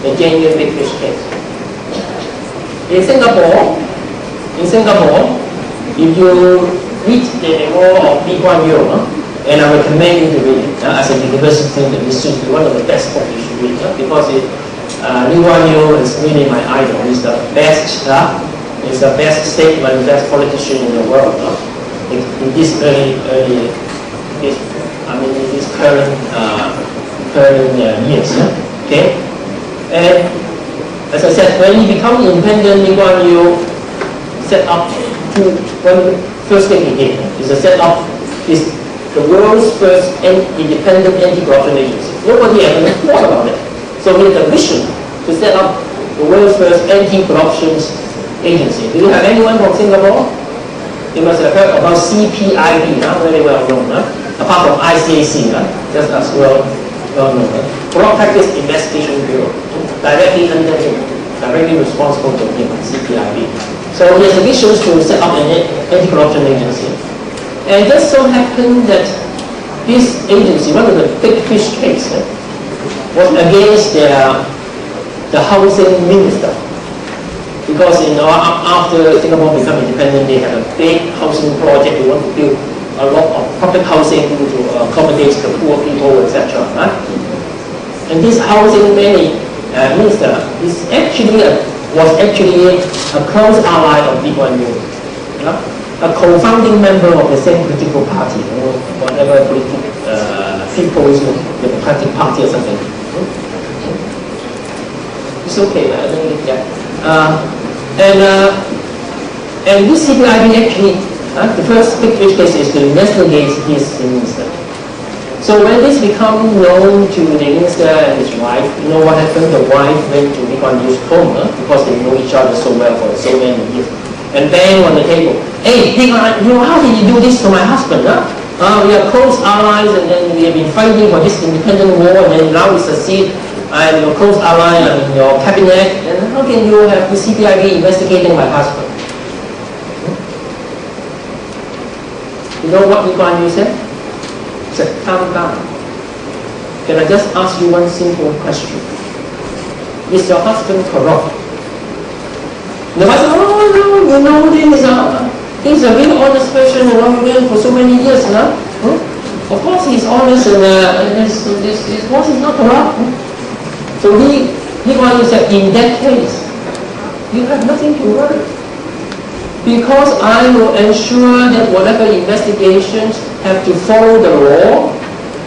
the genuine big fish case. In Singapore, if you read the memoir of Lee Kuan Yew, and I recommend you to read it as a university student, it should be one of the best books you should read because Lee Kuan Yew is really my idol. He's the best statesman, best politician in the world. In this current years. Okay, and as I said, when he became independent, Lee Kuan Yew set up one first thing he did is to set up the world's first independent anti-corruption agency. Nobody ever thought about it. So he had a vision to set up the world's first anti-corruption agency. Do you have anyone from Singapore? You must have heard about CPIB, very well known, apart from ICAC, just as well known. Corrupt Practice Investigation Bureau, directly under him, directly responsible to him, CPIB. So he has a vision to set up an anti-corruption agency. And it just so happened that this agency, one of the big fish case, was against the housing minister. Because after Singapore became independent, they had a big housing project. They want to build a lot of public housing to accommodate the poor people, etc. And this housing minister was actually a close ally of Lee Kuan Yew, a co-founding member of the same political party, whatever People's Democratic Party or something. It's okay, I think, yeah. And this CPIB actually, the first big fish case is to investigate his minister. So when this became known to the minister and his wife, you know what happened? The wife went to Lee Kuan Yew's home because they know each other so well for so many years, and banged on the table. Hey, how did you do this to my husband? We are close allies, and then we have been fighting for this independent war, and then now we succeed. I'm your close ally, I'm in your cabinet, and how can you have the CPIB investigating my husband? You know what Lee Kuan Yew said? He said, calm down. Can I just ask you one simple question? Is your husband corrupt? The wife said, oh no, you know, he's a really honest person, we've been for so many years now. Of course he's honest, and his boss is not corrupt. So Lee Kuan Yew said, in that case, you have nothing to worry. Because I will ensure that whatever investigations have to follow the law.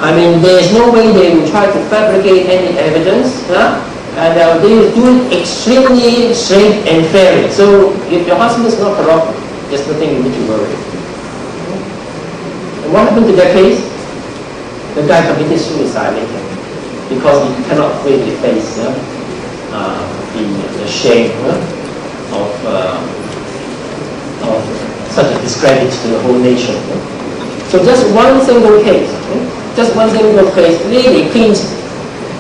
I mean, there is no way they will try to fabricate any evidence, and they will do it extremely straight and fairly. So if your husband is not corrupt, there's nothing you need to worry. And what happened to that case? The guy committed suicide later because he cannot really face the shame of such a discredit to the whole nation. So just one single case, really cleans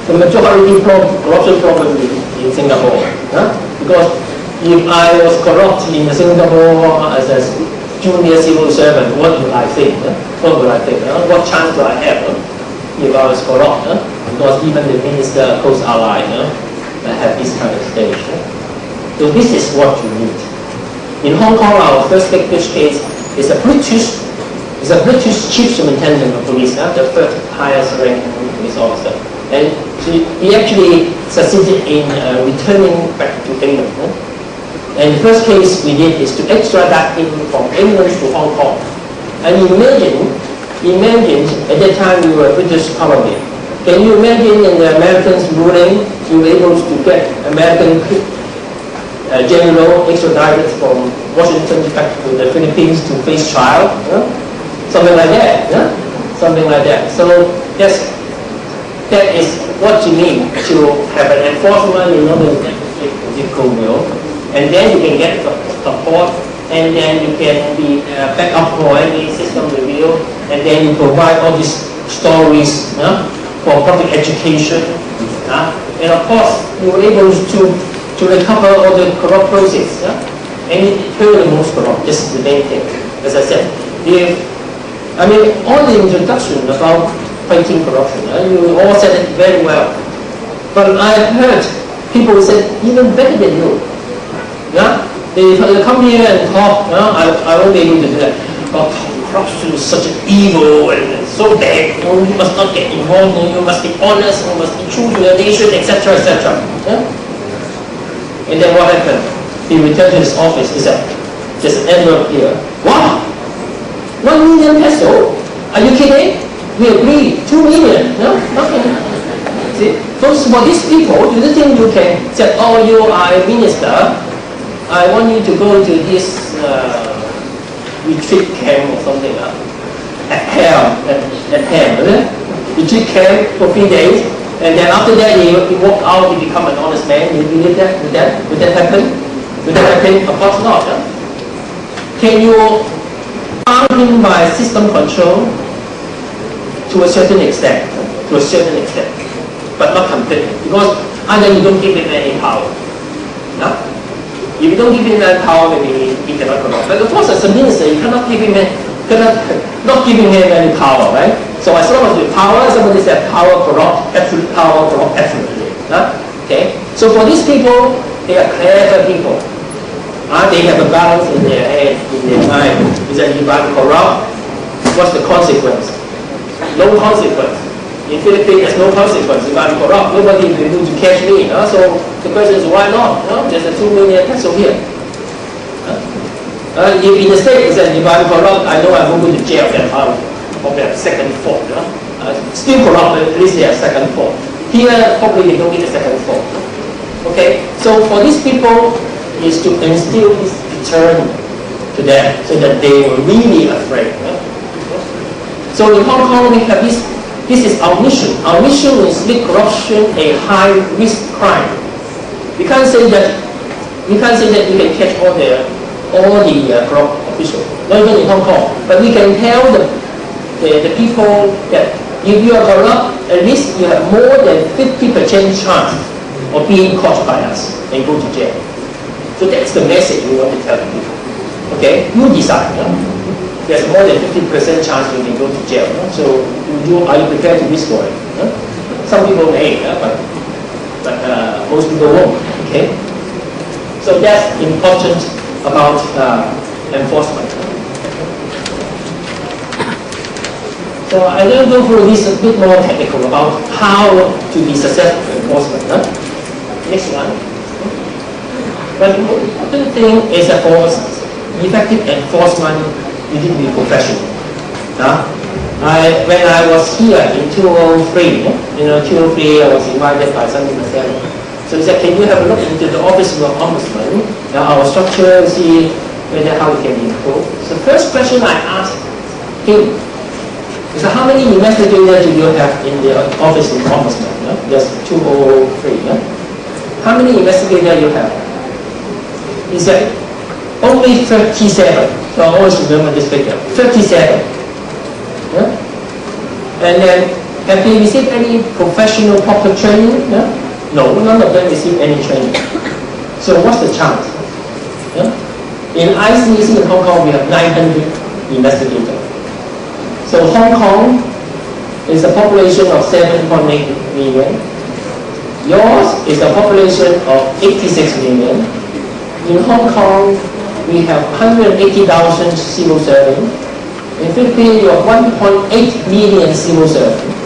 the majority corruption problem in Singapore. Because if I was corrupt in Singapore as a junior civil servant, what would I think? What chance do I have if I was corrupt? Because even the minister, close ally, have this kind of stage. So this is what you need. In Hong Kong, our first big fish case is a British chief superintendent of police, the third highest ranking police officer. And he actually succeeded in returning back to England. And the first case we did is to extradite him from England to Hong Kong. And imagine at that time we were British colony. Can you imagine in the Americans ruling, you were able to get American general extradited from Washington back to the Philippines to face trial? Something like that. Something like that. So that is what you need to have an enforcement in order to get political will. And then you can get support, and then you can be back up for any system review, and then you provide all these stories for public education. And of course, you were able to recover all the corrupt process. And who are the most corrupt? This is the main thing. As I said, all the introduction about fighting corruption, you all said it very well. But I heard people said even better than you. Yeah? They come here and talk, I won't be able to do that. Oh, corruption is such an evil and so bad. You must not get involved, you must be honest, you must be true to your nation, etc., etc. Yeah? And then what happened? He returned to his office. He said, there's an envelope here. Wow! 1 million peso? Are you kidding? We agreed. 2 million. No? Okay. See? For these people, do you think you can say, oh, you are a minister, I want you to go to this retreat camp or something at Ham, retreat camp for 3 days, and then after that he walk out, he become an honest man. You believe that? Would that happen? Would that happen? Of course not. Can you arm him by system control? To a certain extent, but not completely, because either you don't give him any power. No? If you don't give him that power, maybe he cannot corrupt. But of course, as a minister, you cannot give him not giving him any power, right? So as long as with power, somebody said power corrupt, absolute power corrupt absolutely. Okay? So for these people, they are clever people. They have a balance in their head, in their mind. Is that if I'm corrupt, what's the consequence? No consequence. In Philippines, there's no consequence. If I'm corrupt, nobody will be able to catch me. So the question is, why not? There's a 2 million peso here. If in the States, if I'm corrupt, I know I won't go to jail. Probably have second thought. Still corrupt, but at least they have second thought. Here, probably they don't get a second thought. Okay? So for these people, is to instill this deterrent to them so that they were really afraid. So in Hong Kong, we have this is our mission. Our mission is to make corruption a high-risk crime. We can't say that we can catch all the corrupt officials, not even in Hong Kong. But we can tell the people that if you are corrupt, at least you have more than 50% chance of being caught by us and go to jail. So that's the message we want to tell people. Okay, you decide. There's more than 50% chance you can go to jail. So are you prepared to risk for it? Some people may, but most people won't. Okay. So that's important about enforcement. So I'm going to go through this a bit more technical about how to be successful in enforcement. Next one. But the important thing is that for effective enforcement, you need to be professional. When I was here in 2003, 2003 I was invited by Sunday Marcelo. So he said, can you have a look into the office of the ombudsman, our structure, see how it can be improved. So the first question I asked him is, how many investigators do you have in the office of the ombudsman? There's 203. How many investigators do you have? He said, only 37. So I always remember this figure, 37. And then, have they received any professional proper training? No, none of them received any training. So what's the chance? In ICC in Hong Kong, we have 900 investigators. So Hong Kong is a population of 7.8 million. Yours is a population of 86 million. In Hong Kong, we have 180,000 civil servants. In Philippines, you have 1.8 million civil servants.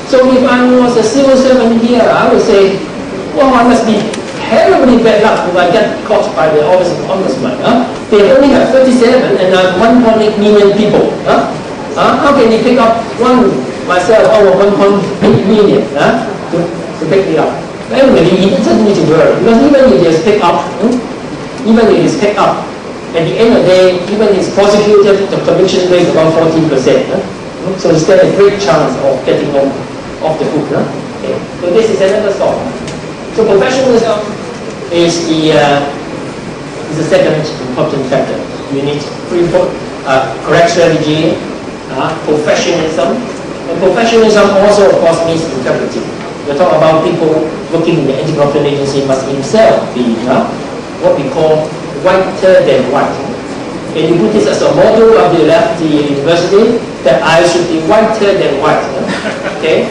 So if I was a civil servant here, I would say, well, I must be terribly bad luck if I get caught by the office of ombudsman. They only have 37 and I'm 1.8 million people. How can you pick up myself over 1.8 million to pick me up? Anyway, it doesn't need to worry, because even if it's picked up, at the end of the day, even if it's prosecuted, the conviction rate is about 14%. So you stand a great chance of getting off the hook. Okay. So this is another thought. So professionalism is the second important factor. You need correct strategy, professionalism. And professionalism also, of course, means integrity. We're talking about people working in the anti-corruption agency must himself be what we call whiter than white. And you put this as a motto of the university, that I should be whiter than white. Okay?